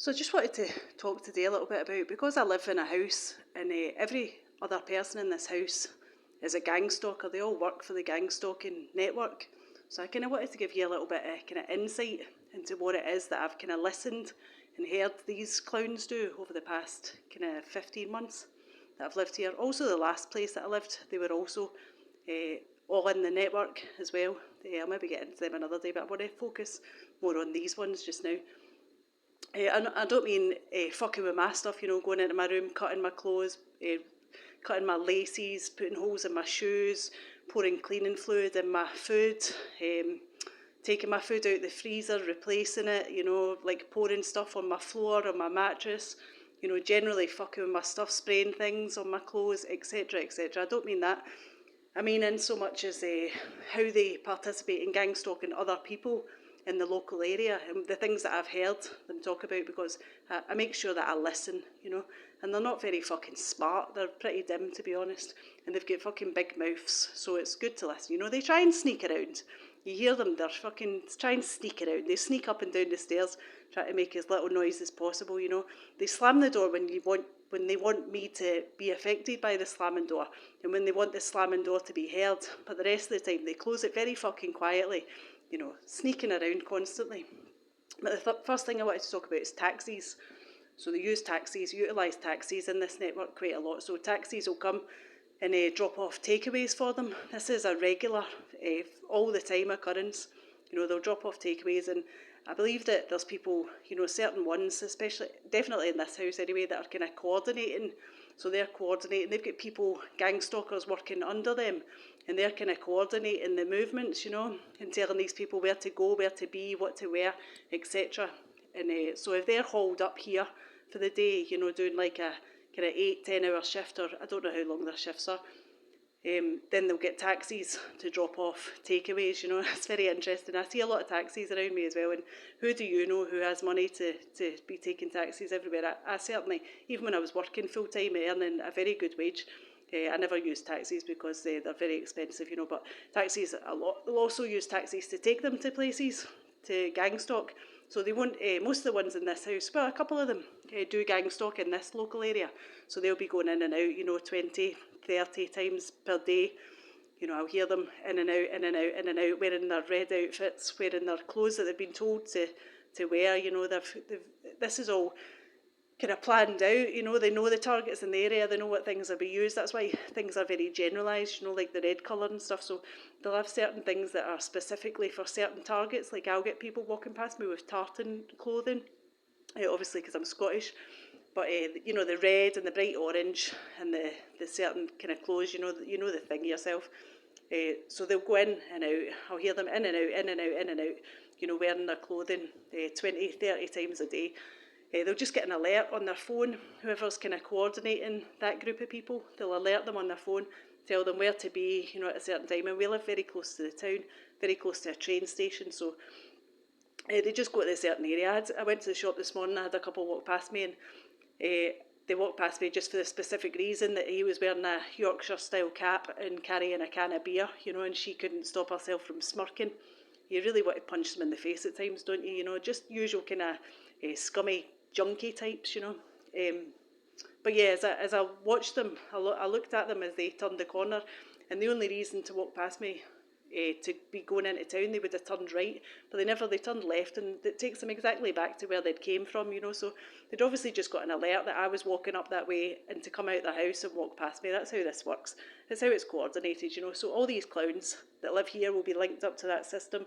So I just wanted to talk today a little bit about, because I live in a house and every other person in this house is a gang stalker. They all work for the gang stalking network. So I kind of wanted to give you a little bit of kind of insight into what it is that I've kind of listened and heard these clowns do over the past kind of 15 months that I've lived here. Also the last place that I lived, they were also all in the network as well. I'll maybe get into them another day, but I want to focus more on these ones just now. I don't mean fucking with my stuff, going into my room, cutting my clothes, cutting my laces, putting holes in my shoes, pouring cleaning fluid in my food, taking my food out the freezer, replacing it, like pouring stuff on my floor, on my mattress, generally fucking with my stuff, spraying things on my clothes, etc., etc. I don't mean that. I mean in so much as how they participate in gang stalking other people in the local area, and the things that I've heard them talk about, because I make sure that I listen, and they're not very fucking smart. They're pretty dim, to be honest, and they've got fucking big mouths, so it's good to listen. They try and sneak around. You hear them, they're fucking try and sneak around. They sneak up and down the stairs, try to make as little noise as possible, They slam the door when they want me to be affected by the slamming door, and when they want the slamming door to be heard, but the rest of the time they close it very fucking quietly, sneaking around constantly. But the first thing I wanted to talk about is taxis. So they utilise taxis in this network quite a lot. So taxis will come and drop off takeaways for them. This is a regular, all the time occurrence. They'll drop off takeaways, and I believe that there's people, certain ones, especially, definitely in this house anyway, that are kind of coordinating. So they're coordinating. They've got people, gang stalkers, working under them, and they're kind of coordinating the movements, and telling these people where to go, where to be, what to wear, etc. And so if they're hauled up here for the day, doing like a kind of 8-10 hour shift, or I don't know how long their shifts are, then they'll get taxis to drop off takeaways. It's very interesting. I see a lot of taxis around me as well, and who do you know who has money to be taking taxis everywhere? I certainly, even when I was working full time earning a very good wage, I never used taxis because they're very expensive, but taxis, they'll also use taxis to take them to places, to gang stalk. So they won't, most of the ones in this house, well, a couple of them do gang stalk in this local area. So they'll be going in and out, 20, 30 times per day. I'll hear them in and out, in and out, in and out, wearing their red outfits, wearing their clothes that they've been told to wear. This is all kind of planned out. They know the targets in the area, they know what things will be used. That's why things are very generalised, like the red colour and stuff. So they'll have certain things that are specifically for certain targets. Like I'll get people walking past me with tartan clothing, obviously because I'm Scottish. But the red and the bright orange and the certain kind of clothes, the thing yourself. So they'll go in and out. I'll hear them in and out, in and out, in and out, wearing their clothing 20, 30 times a day. They'll just get an alert on their phone. Whoever's kind of coordinating that group of people, they'll alert them on their phone, tell them where to be, at a certain time. And we live very close to the town, very close to a train station, so they just go to a certain area. I went to the shop this morning, I had a couple walk past me, and they walked past me just for the specific reason that he was wearing a Yorkshire-style cap and carrying a can of beer, and she couldn't stop herself from smirking. You really want to punch them in the face at times, don't you? Just usual kind of scummy, junkie types, But yeah, as I watched them, I looked at them as they turned the corner, and the only reason to walk past me, to be going into town, they would have turned right, but they turned left, and it takes them exactly back to where they'd came from, so they'd obviously just got an alert that I was walking up that way and to come out the house and walk past me. That's how this works. It's how it's coordinated, so all these clowns that live here will be linked up to that system,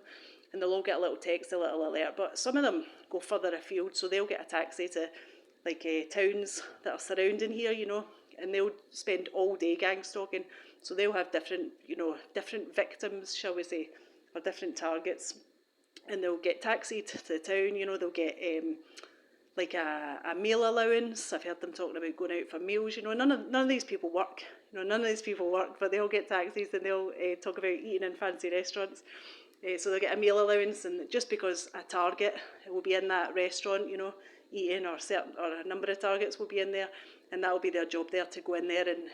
and they'll all get a little text, a little alert. But some of them go further afield, so they'll get a taxi to towns that are surrounding here, and they'll spend all day gang stalking. So they'll have different victims, shall we say, or different targets, and they'll get taxied to the town. They'll get a meal allowance. I've heard them talking about going out for meals. None of these people work. None of these people work, but they'll get taxis and they'll talk about eating in fancy restaurants. So they'll get a meal allowance, and just because a target will be in that restaurant, eating, or a number of targets will be in there, and that will be their job there, to go in there and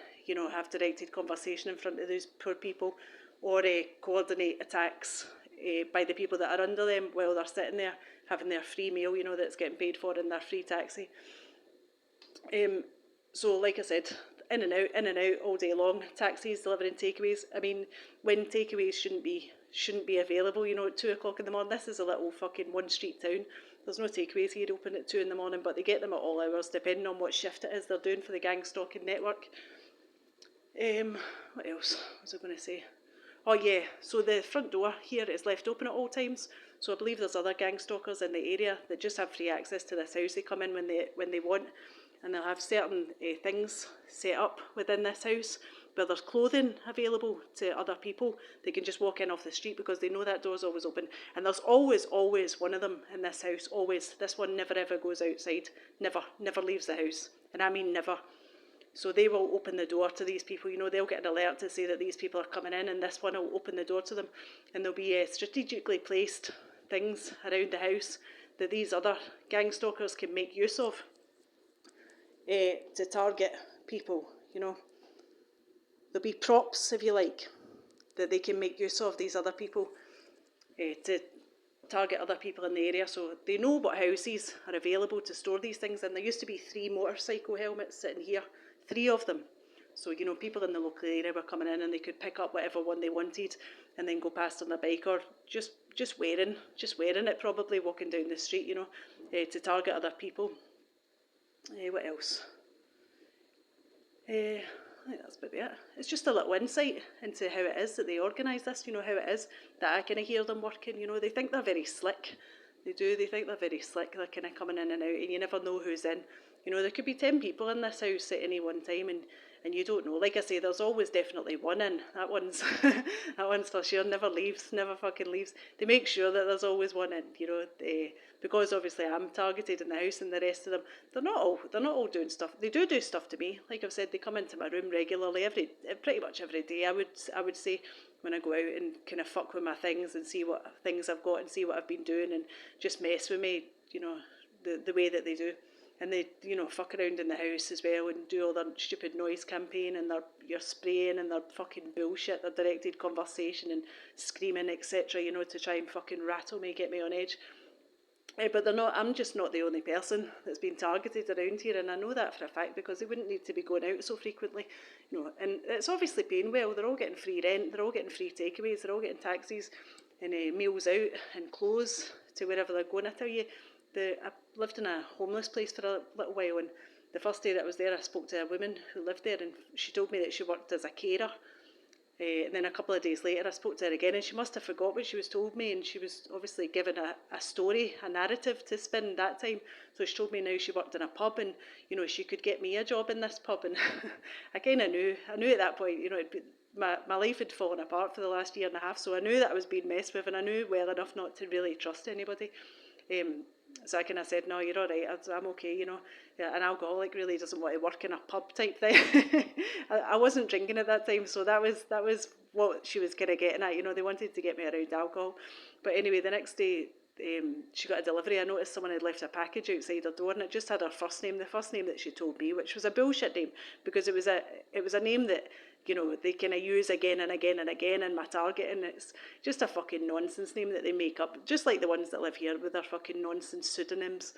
have directed conversation in front of those poor people, or coordinate attacks by the people that are under them while they're sitting there having their free meal, you know, that's getting paid for in their free taxi. So like I said, in and out all day long. Taxis delivering takeaways. I mean, when takeaways shouldn't be available, you know, at 2 o'clock in the morning. This is a little fucking one street town. There's no takeaways here open at 2 in the morning, but they get them at all hours, depending on what shift it is they're doing for the gang stalking network. What else was I going to say? Oh yeah, so the front door here is left open at all times. So I believe there's other gang stalkers in the area that just have free access to this house. They come in when they want, and they'll have certain things set up within this house where there's clothing available to other people. They can just walk in off the street because they know that door's always open. And there's always one of them in this house, always. This one never ever goes outside, never leaves the house. And I mean never. So they will open the door to these people, you know, they'll get an alert to say that these people are coming in, and this one will open the door to them. And there'll be strategically placed things around the house that these other gang stalkers can make use of to target people, you know. There'll be props, if you like, that they can make use of, these other people, to target other people in the area. So they know what houses are available to store these things in. There used to be 3 motorcycle helmets sitting here, 3 of them. So, you know, people in the local area were coming in and they could pick up whatever one they wanted and then go past on their bike, or just wearing it, probably walking down the street, you know, to target other people. What else? I think that's maybe it. It's just a little insight into how it is that they organise this, you know, how it is that I kind of hear them working, you know. They think they're very slick. They do, they think they're very slick. They're kind of coming in and out, and you never know who's in. You know, there could be 10 people in this house at any one time, and you don't know. Like I say, there's always definitely one in. That one's that one's for sure. Never leaves, never fucking leaves. They make sure that there's always one in, you know, because obviously I'm targeted in the house, and the rest of them, they're not all doing stuff. They do stuff to me. Like I've said, they come into my room regularly, pretty much every day. I would say, when I go out and kind of fuck with my things and see what things I've got and see what I've been doing, and just mess with me, you know, the way that they do. And they, you know, fuck around in the house as well and do all their stupid noise campaign and your spraying and their fucking bullshit, their directed conversation and screaming, etc., you know, to try and fucking rattle me, get me on edge. But they're not. I'm just not the only person that's been targeted around here, and I know that for a fact because they wouldn't need to be going out so frequently, you know. And it's obviously paying well. They're all getting free rent. They're all getting free takeaways. They're all getting taxis and meals out and clothes to wherever they're going. I tell you, I lived in a homeless place for a little while, and the first day that I was there, I spoke to a woman who lived there, and she told me that she worked as a carer. And then a couple of days later I spoke to her again, and she must have forgot what she was told me, and she was obviously given a story, a narrative to spin that time. So she told me now she worked in a pub, and you know, she could get me a job in this pub. And I kind of knew at that point, you know, my life had fallen apart for the last year and a half, so I knew that I was being messed with, and I knew well enough not to really trust anybody. So I kind of said, no, you're all right, I'm okay, you know. Yeah, an alcoholic really doesn't want to work in a pub type thing. I wasn't drinking at that time, so that was what she was kind of getting at, you know. They wanted to get me around alcohol. But anyway, the next day, she got a delivery. I noticed someone had left a package outside her door, and it just had her first name, the first name that she told me, which was a bullshit name, because it was a name that, you know, they kind of use again and again and again in my target, and it's just a fucking nonsense name that they make up, just like the ones that live here with their fucking nonsense pseudonyms.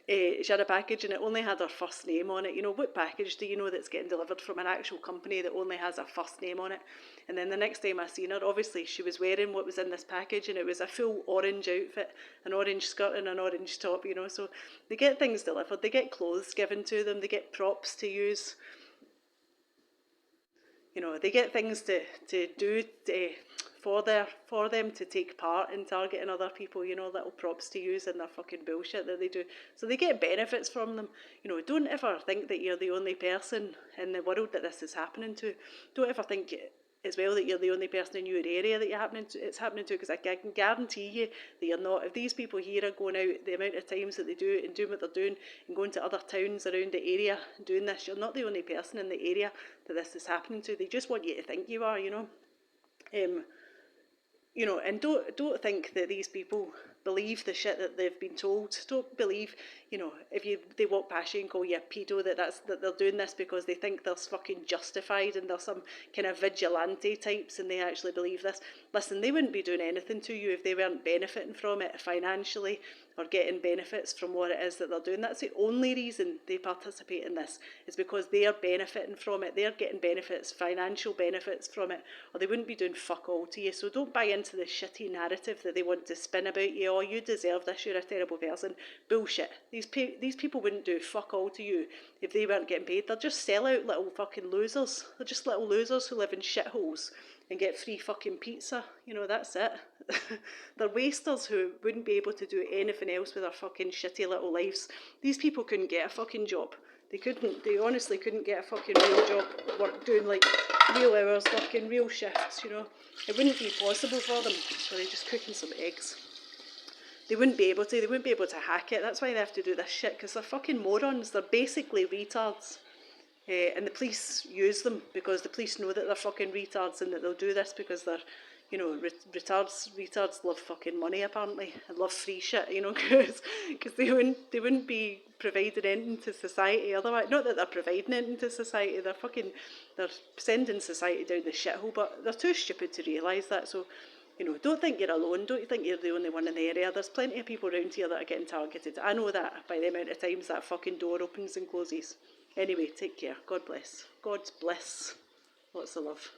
She had a package and it only had her first name on it. You know, what package do you know that's getting delivered from an actual company that only has a first name on it? And then the next time I seen her, obviously she was wearing what was in this package, and it was a full orange outfit, an orange skirt and an orange top, you know. So they get things delivered, they get clothes given to them, they get props to use. You know, they get things to do for them to take part in targeting other people, you know, little props to use in their fucking bullshit that they do. So they get benefits from them. You know, don't ever think that you're the only person in the world that this is happening to. Don't ever think as well that you're the only person in your area that it's happening to, because I can guarantee you that you're not. If these people here are going out the amount of times that they do and doing what they're doing and going to other towns around the area and doing this, you're not the only person in the area that this is happening to. They just want you to think you are, you know. you know, and don't think that these people believe the shit that they've been told. Don't believe, you know, if they walk past you and call you a pedo, that they're doing this because they think they're fucking justified and they're some kind of vigilante types and they actually believe this. Listen, they wouldn't be doing anything to you if they weren't benefiting from it financially or getting benefits from what it is that they're doing. That's the only reason they participate in this, is because they are benefiting from it. They're getting benefits, financial benefits from it, or they wouldn't be doing fuck all to you. So don't buy into the shitty narrative that they want to spin about you. Oh, you deserve this, you're a terrible person. Bullshit. These people wouldn't do fuck all to you if they weren't getting paid. They're just sellout little fucking losers. They're just little losers who live in shitholes and get free fucking pizza. You know, that's it. They're wasters who wouldn't be able to do anything else with their fucking shitty little lives. These people couldn't get a fucking job. They honestly couldn't get a fucking real job, doing like real hours, working real shifts, you know. It wouldn't be possible for them. Sorry, just cooking some eggs. They wouldn't be able to hack it. That's why they have to do this shit, because they're fucking morons. They're basically retards. And the police use them because the police know that they're fucking retards and that they'll do this because they're, you know, retards love fucking money apparently and love free shit, you know, because they wouldn't be providing anything to society otherwise. Not that they're providing anything to society, they're sending society down the shithole, but they're too stupid to realise that. So, you know, don't think you're alone. Don't think you're the only one in the area. There's plenty of people around here that are getting targeted. I know that by the amount of times that fucking door opens and closes. Anyway, take care. God bless. God's bliss. Lots of love.